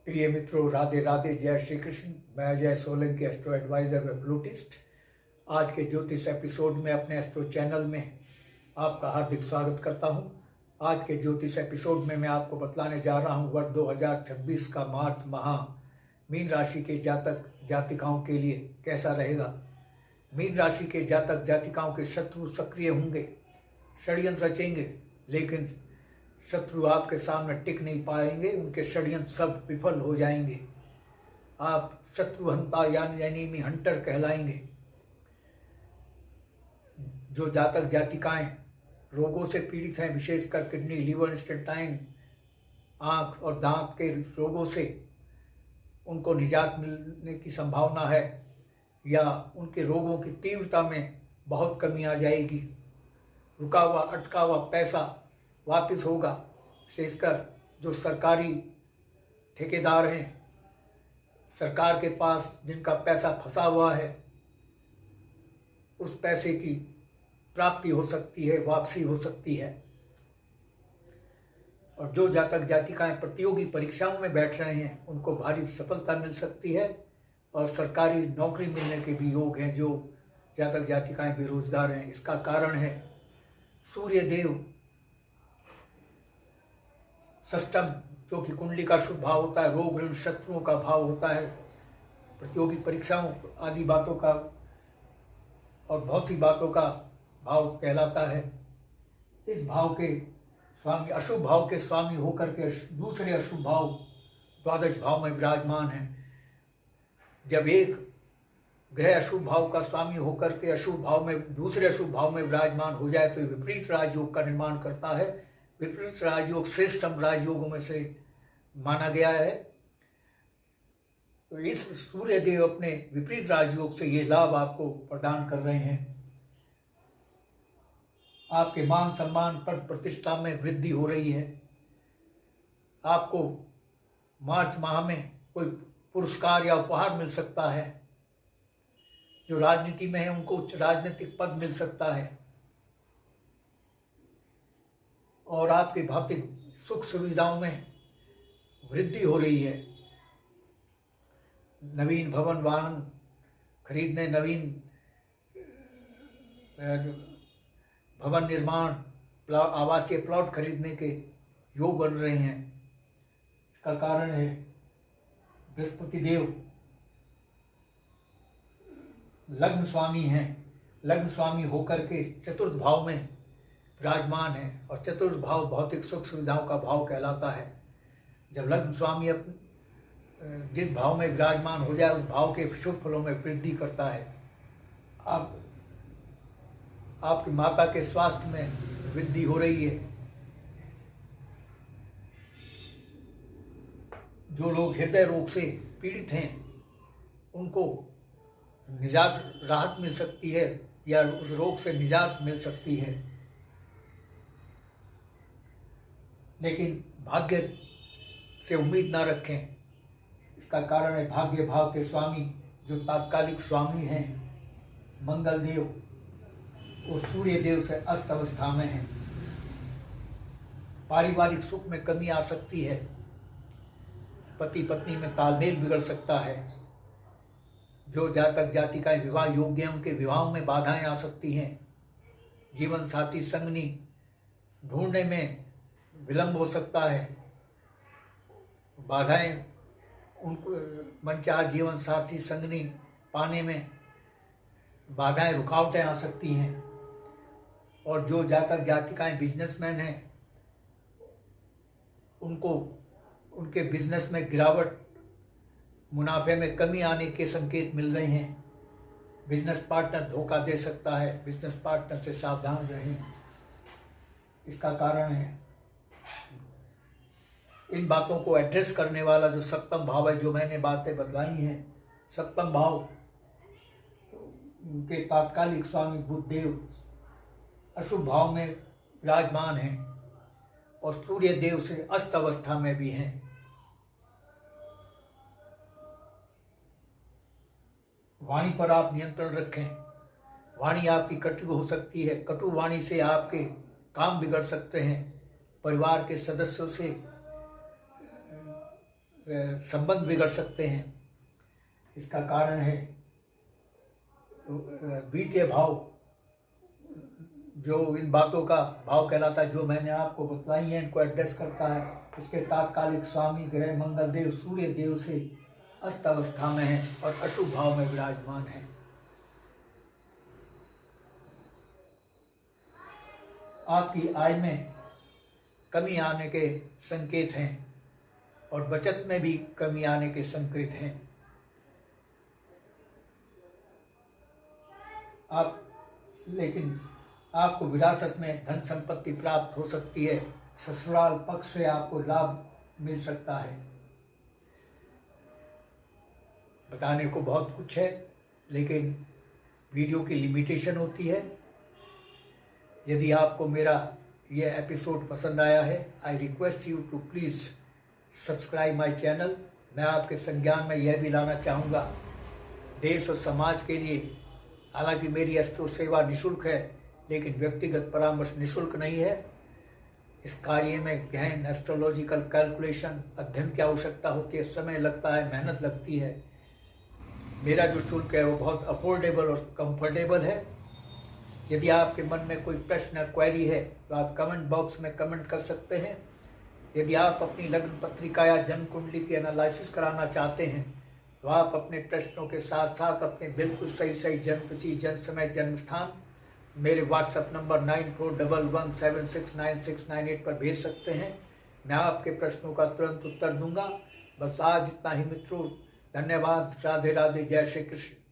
प्रिय मित्रों, राधे राधे, जय श्री कृष्ण। मैं अजय सोलंकी, एस्ट्रो एडवाइजर व फ्लूटिस्ट। आज के ज्योतिष एपिसोड में अपने एस्ट्रो चैनल में आपका हार्दिक स्वागत करता हूं। आज के ज्योतिष एपिसोड में मैं आपको बतलाने जा रहा हूं वर्ष 2026 का मार्च माह मीन राशि के जातक जातिकाओं के लिए कैसा रहेगा। मीन राशि के जातक जातिकाओं के शत्रु सक्रिय होंगे, षड्यंत्र रचेंगे, लेकिन शत्रु आपके सामने टिक नहीं पाएंगे। उनके षड्यंत्र सब विफल हो जाएंगे। आप शत्रु हंता यानी एनिमी हंटर कहलाएंगे। जो जातक जातिकाएं रोगों से पीड़ित हैं, विशेषकर किडनी, लीवर, इंटेस्टाइन, आँख और दांत के रोगों से उनको निजात मिलने की संभावना है या उनके रोगों की तीव्रता में बहुत कमी आ जाएगी। रुका हुआ अटका हुआ पैसा वापस होगा। विशेषकर जो सरकारी ठेकेदार हैं, सरकार के पास जिनका पैसा फंसा हुआ है, उस पैसे की प्राप्ति हो सकती है, वापसी हो सकती है। और जो जातक जातिकाएं प्रतियोगी परीक्षाओं में बैठ रहे हैं, उनको भारी सफलता मिल सकती है और सरकारी नौकरी मिलने के भी योग हैं। जो जातक जातिकाएं बेरोजगार हैं, इसका कारण है सूर्य देव षष्टम, जो कि कुंडली का शुभ भाव होता है, रोग ऋण शत्रुओं का भाव होता है, प्रतियोगी परीक्षाओं आदि बातों का और बहुत सी बातों का भाव कहलाता है। इस भाव के स्वामी, अशुभ भाव के स्वामी होकर के दूसरे अशुभ भाव द्वादश भाव में विराजमान हैं। जब एक ग्रह अशुभ भाव का स्वामी होकर के अशुभ भाव में, दूसरे अशुभ भाव में विराजमान हो जाए तो विपरीत राजयोग का निर्माण करता है। विपरीत राजयोग श्रेष्ठतम राजयोगों में से माना गया है। तो इस सूर्य देव अपने विपरीत राजयोग से ये लाभ आपको प्रदान कर रहे हैं। आपके मान सम्मान पर प्रतिष्ठा में वृद्धि हो रही है। आपको मार्च माह में कोई पुरस्कार या उपहार मिल सकता है। जो राजनीति में है उनको उच्च राजनीतिक पद मिल सकता है और आपके भौतिक सुख सुविधाओं में वृद्धि हो रही है। नवीन भवन वाहन खरीदने, नवीन भवन निर्माण, आवासीय प्लॉट खरीदने के योग बन रहे हैं। इसका कारण है बृहस्पति देव लग्न स्वामी हैं। लग्न स्वामी होकर के चतुर्थ भाव में विराजमान है और चतुर्थ भाव भौतिक सुख सुविधाओं का भाव कहलाता है। जब लग्न स्वामी जिस भाव में विराजमान हो जाए, उस भाव के शुभ फलों में वृद्धि करता है। आपकी माता के स्वास्थ्य में वृद्धि हो रही है। जो लोग हृदय रोग से पीड़ित हैं, उनको निजात, राहत मिल सकती है या उस रोग से निजात मिल सकती है। लेकिन भाग्य से उम्मीद ना रखें। इसका कारण है भाग्य भाव के स्वामी, जो तात्कालिक स्वामी हैं, मंगल देव, वो सूर्य देव से अस्त अवस्था में हैं। पारिवारिक सुख में कमी आ सकती है। पति पत्नी में तालमेल बिगड़ सकता है। जो जातक जातिकाएं विवाह योग्य हैं, उनके विवाह में बाधाएं आ सकती हैं। जीवन साथी संगनी ढूंढने में विलंब हो सकता है। बाधाएं, उनको मनचाहा जीवन साथी संगनी पाने में बाधाएं, रुकावटें आ सकती हैं। और जो जातक जातिकाएं बिजनेसमैन हैं, उनको उनके बिजनेस में गिरावट, मुनाफे में कमी आने के संकेत मिल रहे हैं। बिजनेस पार्टनर धोखा दे सकता है। बिजनेस पार्टनर से सावधान रहें। इसका कारण है इन बातों को एड्रेस करने वाला जो सप्तम भाव है, जो मैंने बातें बतलाई हैं। सप्तम भाव के तात्कालिक स्वामी बुध देव अशुभ भाव में विराजमान हैं और सूर्य देव से अस्त अवस्था में भी हैं। वाणी पर आप नियंत्रण रखें। वाणी आपकी कटु हो सकती है। कटु वाणी से आपके काम बिगड़ सकते हैं। परिवार के सदस्यों से संबंध बिगड़ सकते हैं। इसका कारण है द्वितीय भाव, जो इन बातों का भाव कहलाता है, जो मैंने आपको बतलाई है, इनको एड्रेस करता है। इसके तात्कालिक स्वामी ग्रह मंगल देव सूर्य देव से अस्त अवस्था में है और अशुभ भाव में विराजमान है। आपकी आय में कमी आने के संकेत हैं और बचत में भी कमी आने के संकेत हैं। लेकिन आपको विरासत में धन संपत्ति प्राप्त हो सकती है। ससुराल पक्ष से आपको लाभ मिल सकता है। बताने को बहुत कुछ है, लेकिन वीडियो की लिमिटेशन होती है। यदि आपको मेरा यह एपिसोड पसंद आया है, I request you to please subscribe my channel. मैं आपके संज्ञान में यह भी लाना चाहूँगा, देश और समाज के लिए, हालांकि मेरी एस्ट्रो सेवा निःशुल्क है, लेकिन व्यक्तिगत परामर्श निःशुल्क नहीं है। इस कार्य में गहन एस्ट्रोलॉजिकल कैलकुलेशन अध्ययन की आवश्यकता होती है, समय लगता है, मेहनत लगती है। मेरा जो शुल्क है वो बहुत अफोर्डेबल और कंफर्टेबल है। यदि आपके मन में कोई प्रश्न या क्वेरी है तो आप कमेंट बॉक्स में कमेंट कर सकते हैं। यदि आप अपनी लग्न पत्रिका या जन्म कुंडली की एनालिसिस कराना चाहते हैं तो आप अपने प्रश्नों के साथ साथ अपने बिल्कुल सही जन्म तिथि, जन्म समय, जन्म स्थान मेरे व्हाट्सएप नंबर 9411769698 पर भेज सकते हैं। मैं आपके प्रश्नों का तुरंत उत्तर दूंगा। बस आज इतना ही मित्रों। धन्यवाद। राधे राधे। जय श्री कृष्ण।